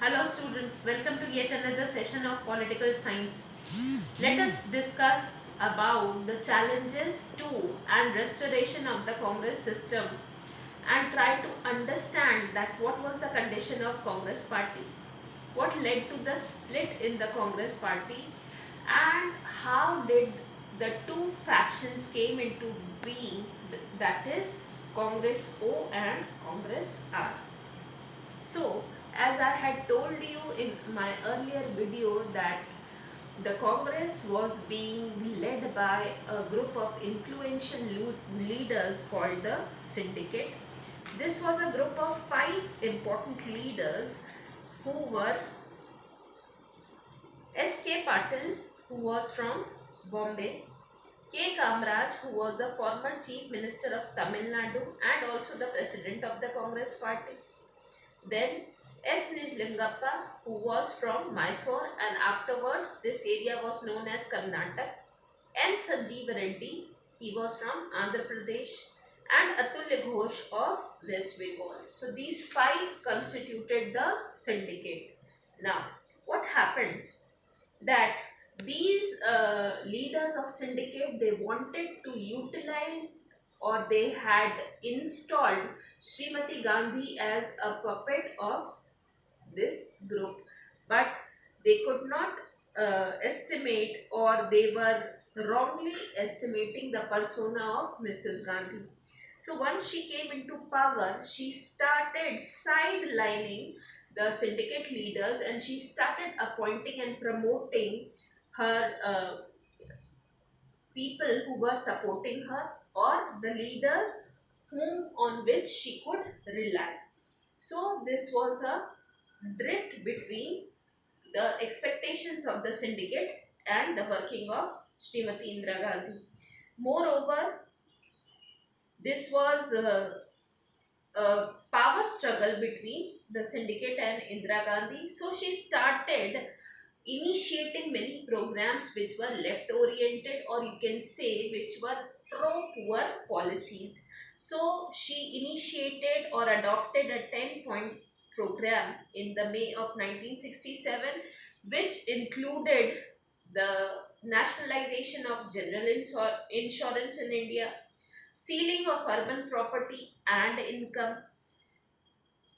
Hello students, welcome to yet another session of political science. Let us discuss about the challenges to and restoration of the Congress system and try to understand that what was the condition of Congress party, what led to the split in the Congress party, and how did the two factions came into being, that is Congress O and Congress R. So, as I had told you in my earlier video that the Congress was being led by a group of influential leaders called the Syndicate. This was a group of 5 important leaders who were S.K. Patil, who was from Bombay, K. Kamraj, who was the former Chief Minister of Tamil Nadu and also the President of the Congress Party. Then S. Nijlingappa, who was from Mysore, and afterwards this area was known as Karnataka. N. Sanjeev Reddy, he was from Andhra Pradesh, and Atulya Ghosh of West Bengal. So these 5 constituted the syndicate. Now, what happened that these leaders of syndicate, they wanted to utilize, or they had installed Srimati Gandhi as a puppet of this group, but they could not estimate, or they were wrongly estimating the persona of Mrs. Gandhi. So once she came into power, she started sidelining the syndicate leaders, and she started appointing and promoting her people who were supporting her, or the leaders whom on which she could rely. So this was a drift between the expectations of the syndicate and the working of Srimati Indira Gandhi. Moreover, this was a power struggle between the syndicate and Indira Gandhi. So she started initiating many programs which were left oriented, or you can say which were pro poor policies. So she initiated or adopted a 10-point program in the May of 1967, which included the nationalization of general insurance in India, sealing of urban property and income,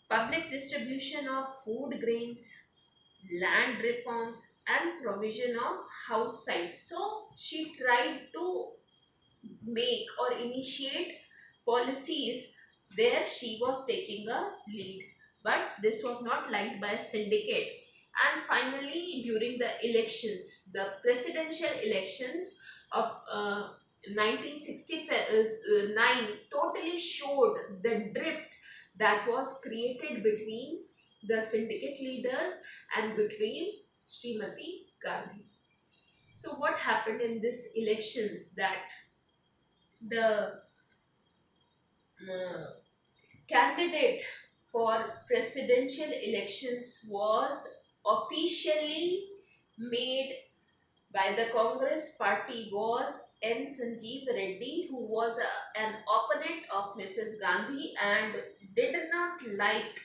public distribution of food grains, land reforms, and provision of house sites. So she tried to make or initiate policies where she was taking a lead. But this was not liked by a syndicate. And finally, during the elections, the presidential elections of 1969 totally showed the drift that was created between the syndicate leaders and between Srimati Gandhi. So what happened in this elections, that the uh, candidate for presidential elections was officially made by the Congress party was N. Sanjeev Reddy, who was an opponent of Mrs. Gandhi and did not like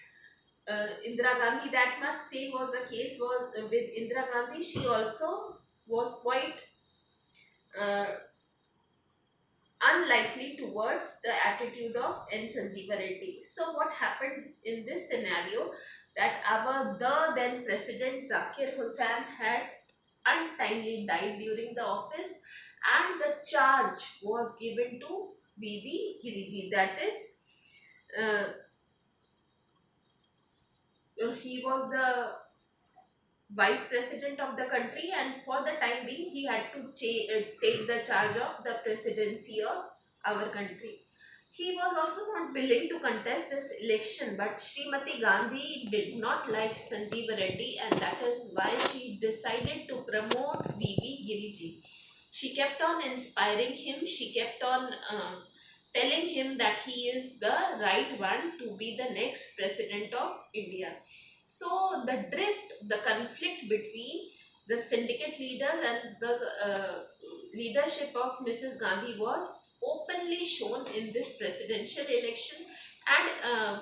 Indira Gandhi that much. Same was the case was with Indira Gandhi. She also was quite uh, unlikely towards the attitude of N. Sanjeeva Reddy. So what happened in this scenario, that our the then President Zakir Hussain had untimely died during the office, and the charge was given to V.V. Giriji, that is uh, he was the vice president of the country, and for the time being he had to take the charge of the presidency of our country. He was also not willing to contest this election, but Srimati Gandhi did not like Sanjeev Reddy, and that is why she decided to promote V.V. Giriji. She kept on inspiring him, she kept on telling him that he is the right one to be the next president of India. So the drift, the conflict between the syndicate leaders and the leadership of Mrs. Gandhi was openly shown in this presidential election. And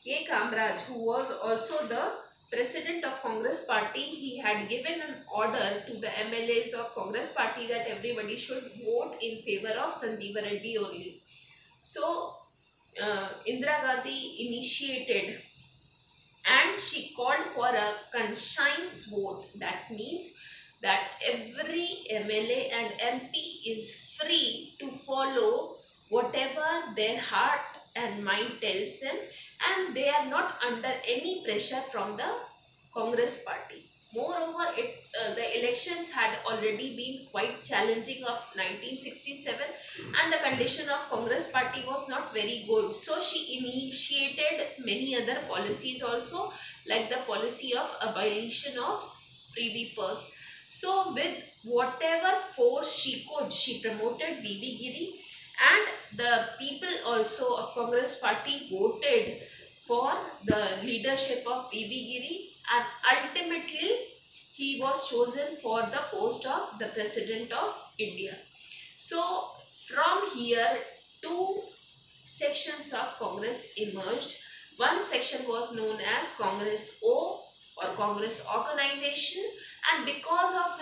K. Kamraj, who was also the president of Congress party, he had given an order to the MLAs of Congress party that everybody should vote in favor of Sanjeeva Reddy only. So Indira Gandhi initiated and she called for a conscience vote. That means that every MLA and MP is free to follow whatever their heart and mind tells them, and they are not under any pressure from the Congress party. Moreover, the elections had already been quite challenging of 1967, and the condition of Congress party was not very good. So she initiated many other policies also, like the policy of abolition of privy purse. So with whatever force she could, she promoted VV Giri, and the people also of Congress party voted for the leadership of VV Giri, and ultimately he was chosen for the post of the President of India. So from here, two sections of Congress emerged. One section was known as Congress O or Congress Organization, and because of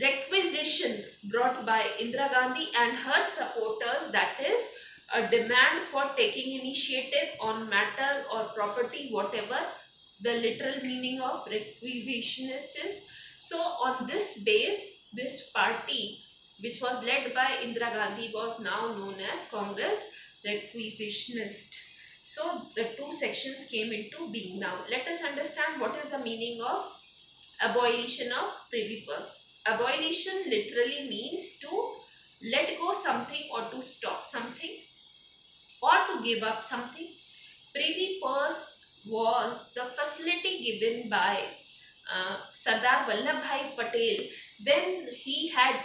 requisition brought by Indira Gandhi and her supporters, that is a demand for taking initiative on matter or property, whatever the literal meaning of requisitionist is. So on this base, this party which was led by Indira Gandhi was now known as Congress Requisitionist. So the two sections came into being. Now let us understand what is the meaning of abolition of privy purse. Abolition literally means to let go something or to stop something or to give up something. Privy purse was the facility given by Sardar Vallabhbhai Patel when he had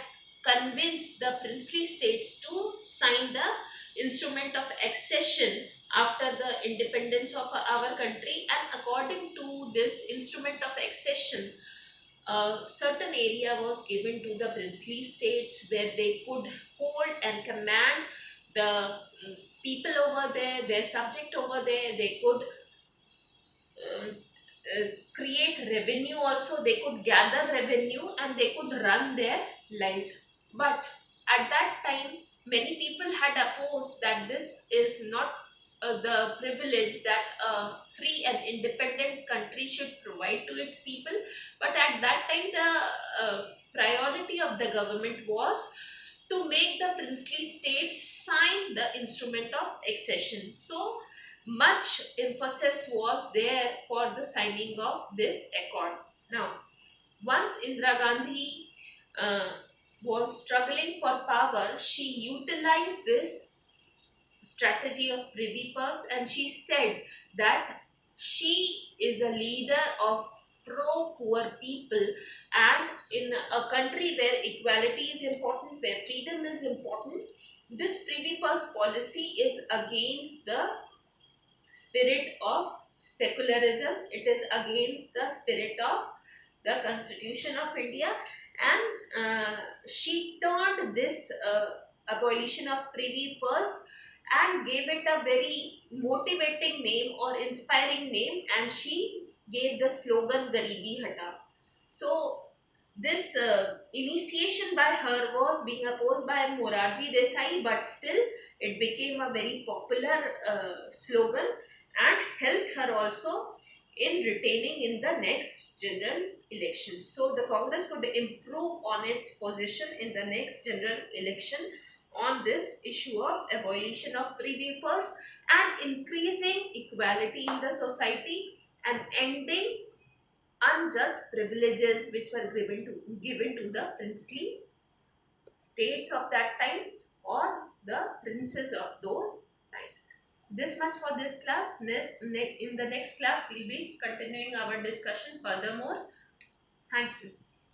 convinced the princely states to sign the instrument of accession after the independence of our country, and according to this instrument of accession, a certain area was given to the princely states where they could hold and command the people over there, their subject over there. They could create revenue also, they could gather revenue, and they could run their lives. But at that time, many people had opposed that this is not the privilege that a free and independent country should provide to its people. But at that time, the priority of the government was to make the princely states sign the instrument of accession. So much emphasis was there for the signing of this accord. Now, once Indira Gandhi uh, was struggling for power, she utilized this strategy of privy purse, and she said that she is a leader of pro poor people, and in a country where equality is important, where freedom is important, this privy purse policy is against the spirit of secularism. It is against the spirit of the Constitution of India, and she turned this abolition of privy purse and gave it a very motivating name or inspiring name, and she gave the slogan Garibi Hata. So this initiation by her was being opposed by Morarji Desai, but still it became a very popular slogan and helped her also in retaining in the next general elections. So the Congress would improve on its position in the next general election on this issue of abolition of privy purse and increasing equality in the society and ending unjust privileges which were given to the princely states of that time or the princes of those times. This much for this class. In the next class, we'll be continuing our discussion furthermore. Thank you.